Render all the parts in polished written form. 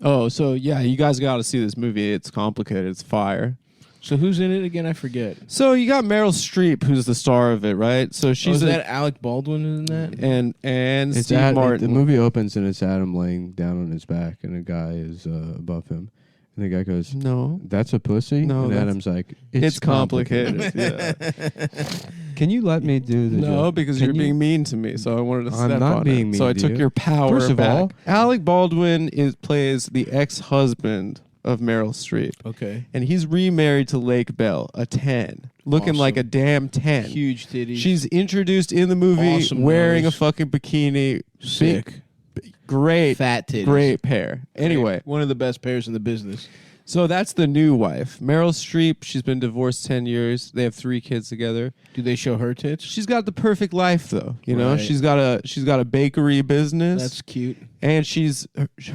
Oh, so yeah, you guys got to see this movie. It's complicated. It's fire. So who's in it again? I forget. So you got Meryl Streep, who's the star of it, right? So she's is that Alec Baldwin in that? and Steve Martin. The movie opens and it's Adam laying down on his back, and a guy is above him. And the guy goes, "No, that's a pussy." No, and Adam's like, "It's complicated." Yeah. Can you let me do the No, joke? because you're being mean to me, so I wanted to step I'm not on being it. mean So I to took you. your power First of back. all, Alec Baldwin plays the ex-husband of Meryl Streep. Okay. And he's remarried to Lake Bell, a 10. Looking Awesome. like a damn 10. Huge titties. She's introduced in the movie Awesome wearing nose. a fucking bikini. sick. Great. Fat titties. Great pair. Anyway. One of the best pairs in the business. So that's the new wife. Meryl Streep, she's been divorced 10 years. They have 3 kids together. Do they show her tits? She's got the perfect life though. You know, Right. she's got a bakery business. That's cute. And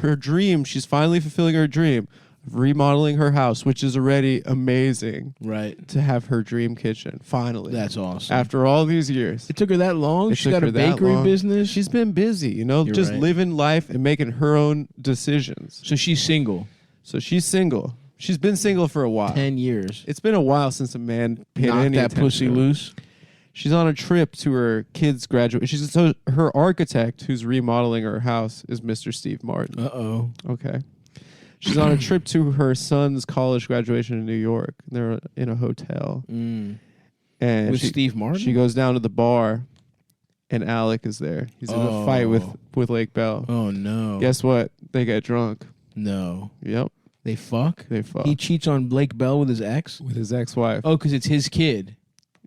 her dream, she's finally fulfilling her dream of remodeling her house, which is already amazing. Right. To have her dream kitchen, finally. That's awesome. After all these years. It took her that long? She got a bakery business? She's been busy, you know, You're just right. living life and making her own decisions. So she's single. So she's single. She's been single for a while. 10 years. It's been a while since a man paid Knocked any that attention pussy to her. loose. She's on a trip to her kids' graduation. So her architect, who's remodeling her house, is Mr. Steve Martin. Uh-oh. Okay. She's on a trip to her son's college graduation in New York. They're in a hotel. Mm. And With Steve Martin? She goes down to the bar, and Alec is there. He's in a fight with Lake Bell. Oh, no. Guess what? They get drunk. No. Yep. They fuck? They fuck. He cheats on Blake Bell with his ex? With his ex-wife. Oh, because it's his kid.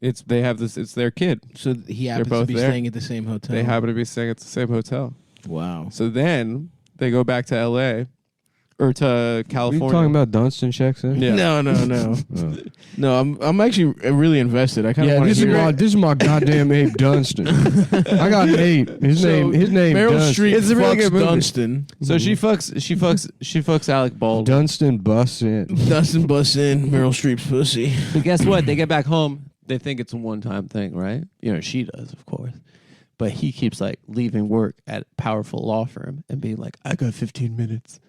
It's their kid. So he happens both to be there. staying at the same hotel. They happen to be staying at the same hotel. Wow. So then they go back to L.A. or to California. Are you talking about Dunstan checks in? Yeah. No. Oh. No, I'm actually really invested. I kind of Yeah, want this to is hear. my this is my goddamn Abe Dunstan. I got an Abe. His name Meryl Dunstan. Streep It's a really fucks good movie. Dunstan. So she fucks Alec Baldwin. Dunstan busts in. Dunstan busts in Meryl Streep's pussy. But guess what? They get back home. They think it's a one-time thing, right? You know, she does, of course. But he keeps like leaving work at a powerful law firm and being like, I got 15 minutes.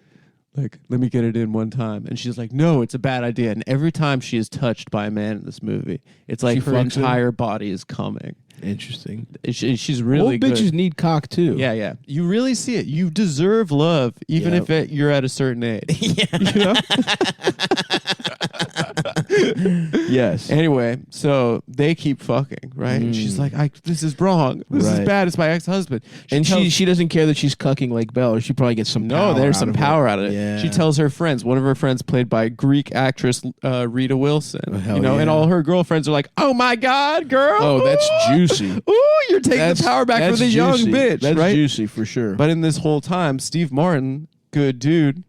Like, let me get it in one time. And she's like, no, it's a bad idea. And every time she is touched by a man in this movie, it's like She her fucks him? entire body is coming. Interesting. She's really Old good. bitches need cock too. Yeah. You really see it. You deserve love, even Yep. if you're at a certain age. Yeah. You know? Yes. Anyway, so they keep fucking, right? And she's like, this is wrong. This is Right. bad. It's my ex-husband. And tells- she doesn't care that she's cucking Lake Bell, or she probably gets some No, power there's out some of power out of it. Yeah. She tells her friends, one of her friends played by Greek actress Rita Wilson, Oh, hell you know, and yeah. all her girlfriends are like, oh my God, girl. Oh, that's Ooh. juicy. Ooh, you're taking the power back for That's the young juicy. bitch, That's right? juicy for sure. But in this whole time, Steve Martin, good dude,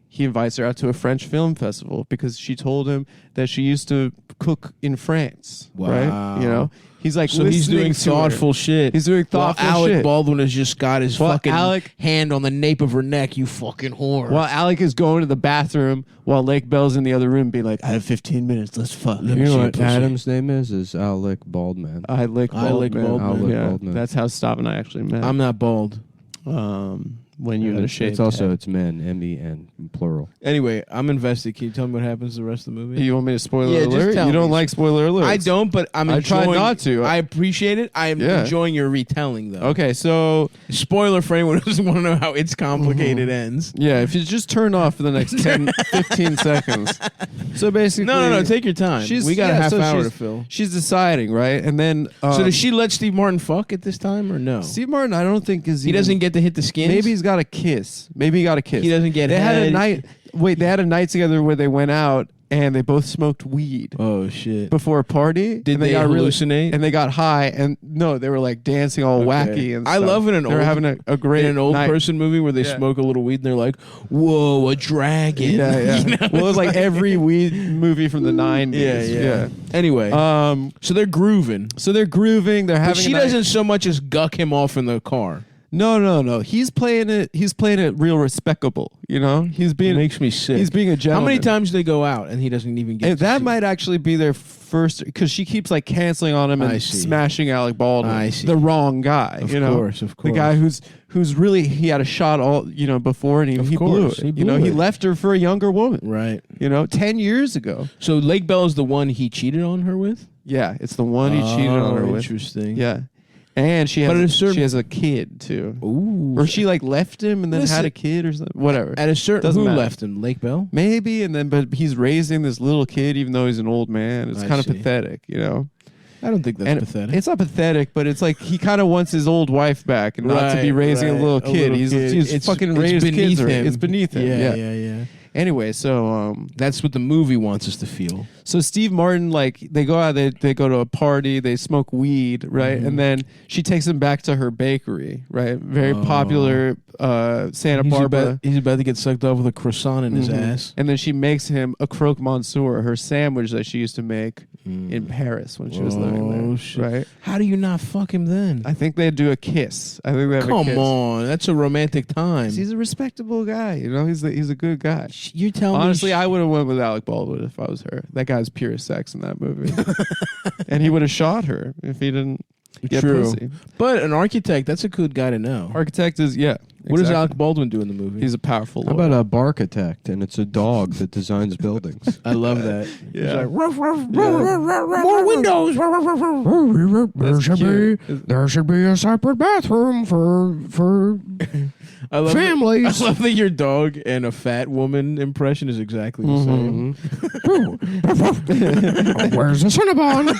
he invites her out to a French film festival because she told him that she used to cook in France, right? Wow. You know, he's like, So he's doing listening to her. thoughtful shit. He's doing thoughtful While Alec shit. Baldwin has just got his While fucking Alec- hand on the nape of her neck, you fucking whore. While Alec is going to the bathroom, while Lake Bell's in the other room, being like, I have 15 minutes, let's fuck. You know what Adam's name is Alec Baldman. Alec Alec Baldwin. Baldwin. Yeah, Baldwin. that's how Stav and I actually met. I'm not bald. When you had a It's shaved also head. it's men, M-E-N, plural. Anyway, I'm invested. Can you tell me what happens the rest of the movie? You want me to spoiler Yeah, just alert? tell You don't me. like spoiler alerts. I don't, but I'm I enjoying. try not to. I appreciate it. I'm Yeah. enjoying your retelling, though. Okay, so Spoiler for anyone who doesn't want to know how It's Complicated ends. yeah, if you just turn off for the next 10, 15 seconds. So basically, No. Take your time. We got a half hour to fill. She's deciding, right? And then So does she let Steve Martin fuck at this time or no? Steve Martin, I don't think is He even- doesn't get to hit the skins? Maybe he's got a kiss. Maybe he got a kiss. He doesn't get They had a head. night. Wait, they had a night together where they went out and they both smoked weed Oh, shit. before a party. Did and they got hallucinate? and they got high, and no, they were like dancing all Okay. wacky and I stuff. love in an they were old- having a great In an old night. person movie where they Yeah. smoke a little weed and they're like, whoa, a dragon. Yeah. You know? Well, it was like every weed movie from the 90s. Yeah. Anyway, so they're grooving. So they're grooving. They're having. But she a night. doesn't so much as guck him off in the car. No. He's playing it. He's playing it real respectable. You know, he's It being. makes me sick. He's being a How gentleman. many times do they go out and he doesn't even get? And to that see might actually be their first, because she keeps like canceling on him I and see. smashing Alec Baldwin. I see. The wrong guy. Of you know, course. the guy who's really, he had a shot all before and he blew course, it. he You know, blew he it. left her for a younger woman. Right. 10 years ago. So Lake Bell is the one he cheated on her with. Yeah, it's the one he cheated on her with. Interesting. Yeah, and she But at a has certain- she has a kid too. Ooh. Or she like left him and then Listen, had a kid or something. Whatever. At a certain Doesn't who matter. left him? Lake Bell. Maybe, and then but he's raising this little kid even though he's an old man. It's I kind of see. pathetic, you know. I don't think that's And pathetic. It's not pathetic, but it's like he kind of wants his old wife back and not to be Right, raising right. a little kid. He's fucking raised beneath kids. him. It's beneath him. Yeah. Anyway, so That's what the movie wants us to feel. So Steve Martin, like they go out, they go to a party, they smoke weed, right, and then she takes him back to her bakery, right, very popular Santa Barbara. He's about to get sucked off with a croissant in his ass. And then she makes him a croque monsieur, her sandwich that she used to make in Paris when she was living there, shit. right? How do you not fuck him then? I think they do a kiss. I think they have a kiss. Come on, that's a romantic time. He's a respectable guy, you know. He's a good guy. You're telling Honestly, me I would have went with Alec Baldwin if I was her. That guy's pure sex in that movie, and he would have shot her if he didn't get True. pussy. But an architect, that's a good guy to know. Architect is What does exactly. Alec Baldwin do in the movie? He's a powerful How lawyer. about a barchitect, and it's a dog that designs buildings. I love that. Yeah. He's like, ruff, ruff, Yeah. ruff, ruff, ruff, more windows. That's cute. There should be a separate bathroom for I love families. I love that your dog and a fat woman impression is exactly the same. Where's the Cinnabon?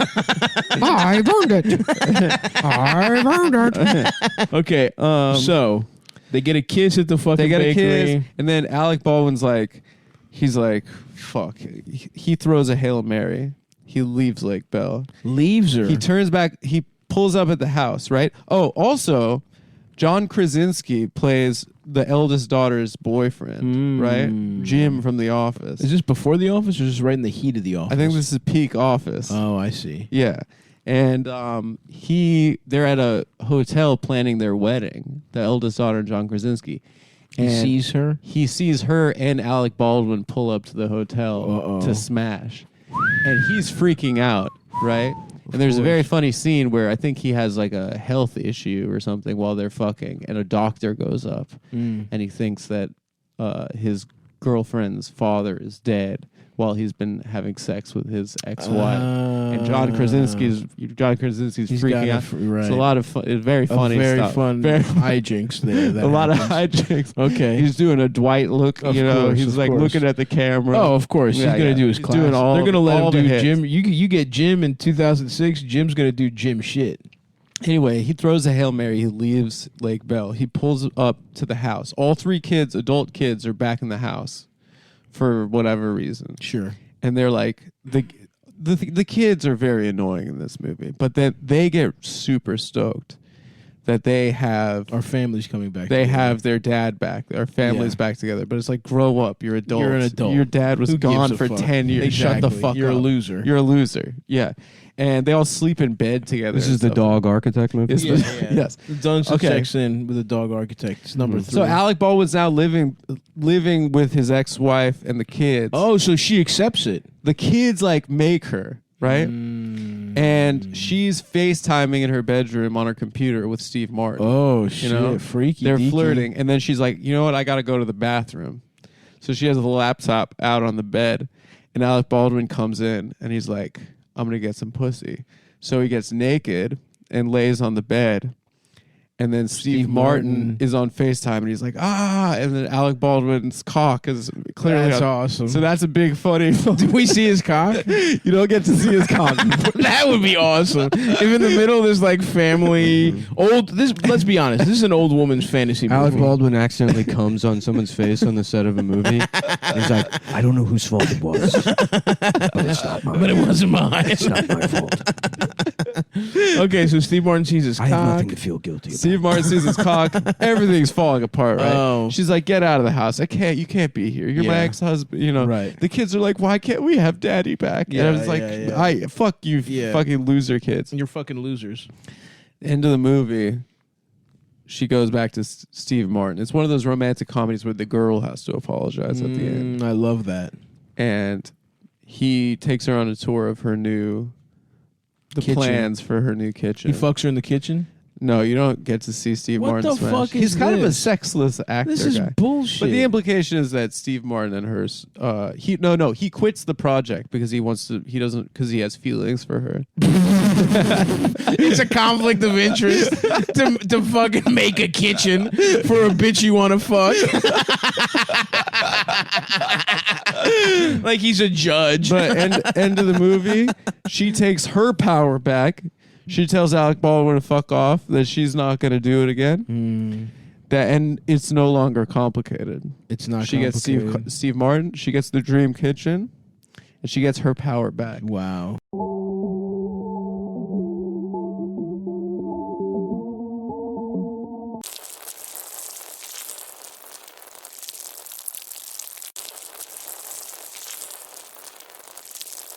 I've earned it. I've earned it. Okay, so they get a kiss at the fucking They get a bakery. kiss, and then Alec Baldwin's like, he's like, fuck. He throws a Hail Mary. He leaves Lake Bell. Leaves her. He turns back. He pulls up at the house, right? Oh, also, John Krasinski plays the eldest daughter's boyfriend, right? Jim from The Office. Is this before The Office or just right in the heat of The Office? I think this is peak Office. Oh, I see. Yeah. And they're at a hotel planning their wedding, the eldest daughter, John Krasinski. He sees her. He sees her and Alec Baldwin pull up to the hotel to smash. And he's freaking out, right? And there's a very funny scene where I think he has like a health issue or something while they're fucking, and a doctor goes up and he thinks that his girlfriend's father is dead while he's been having sex with his ex-wife. And John Krasinski's He's freaking got out. right. It's a lot of fun. It's very funny very stuff. fun Very hijinks there. that a lot of happens. hijinks. Okay. He's doing a Dwight look, Of you know. course, He's of like course. looking at the camera. Oh, of course. Yeah, He's going to yeah. do his He's class. doing all- They're going to let him all the do hits. Jim. You get Jim in 2006. Jim's going to do Jim shit. Anyway, he throws a Hail Mary. He leaves Lake Bell. He pulls up to the house. All three kids, adult kids, are back in the house for whatever reason. Sure. And they're like, the kids are very annoying in this movie, but then they get super stoked that they have Our family's coming back. they together. have their dad back, our family's Yeah. back together. But it's like, grow up, you're adults. You're an adult. Your dad was Who gives gone a for fuck? 10 years. Shut the Exactly. fuck You're up. a loser. You're a loser. Yeah. And they all sleep in bed together. This and is the stuff. dog architect movie. It's the- yes. The Dungeon Okay. checks in with a dog architect. It's number 3. So Alec Baldwin's now living with his ex-wife and the kids. Oh, so she accepts it. The kids like make her, right? And she's FaceTiming in her bedroom on her computer with Steve Martin. Oh, shit. know, Freaky. They're deaky. flirting. And then she's like, you know what? I got to go to the bathroom. So she has the laptop out on the bed. And Alec Baldwin comes in and he's like, I'm going to get some pussy. So he gets naked and lays on the bed. And then Steve Martin. Martin is on FaceTime and he's like, and then Alec Baldwin's cock is clearly That's up. awesome. So that's a big funny. Did we see his cock? You don't get to see his cock. That would be awesome. If in the middle there's like family let's be honest, this is an old woman's fantasy Alec movie. Baldwin accidentally comes on someone's face on the set of a movie. He's like, I don't know whose fault it was, but it's not mine. But it wasn't mine. It's not my fault. Okay, so Steve Martin sees his I cock. have nothing to feel guilty about. Steve Martin sees his cock. Everything's falling apart, right? Oh. She's like, get out of the house. You can't be here. You're my Yeah. ex-husband. You know, Right. The kids are like, why can't we have daddy back? Yeah, and I was like, yeah. fuck you, Yeah. fucking loser kids. You're fucking losers. End of the movie. she goes back to Steve Martin. It's one of those romantic comedies where the girl has to apologize at the end. I love that. And he takes her on a tour of the Kitchen. plans for her new kitchen. He fucks her in the kitchen? No, you don't get to see Steve What Martin the smash. fuck is He's kind of a this? sexless actor This is guy. bullshit. But the implication is that Steve Martin and her, he quits the project because he has feelings for her. It's a conflict of interest to fucking make a kitchen for a bitch you want to fuck. Like he's a judge. But end of the movie, she takes her power back. She tells Alec Baldwin to fuck off, that she's not going to do it again. And it's no longer complicated. It's not She gets Steve Martin, she gets the dream kitchen, and she gets her power back. Wow.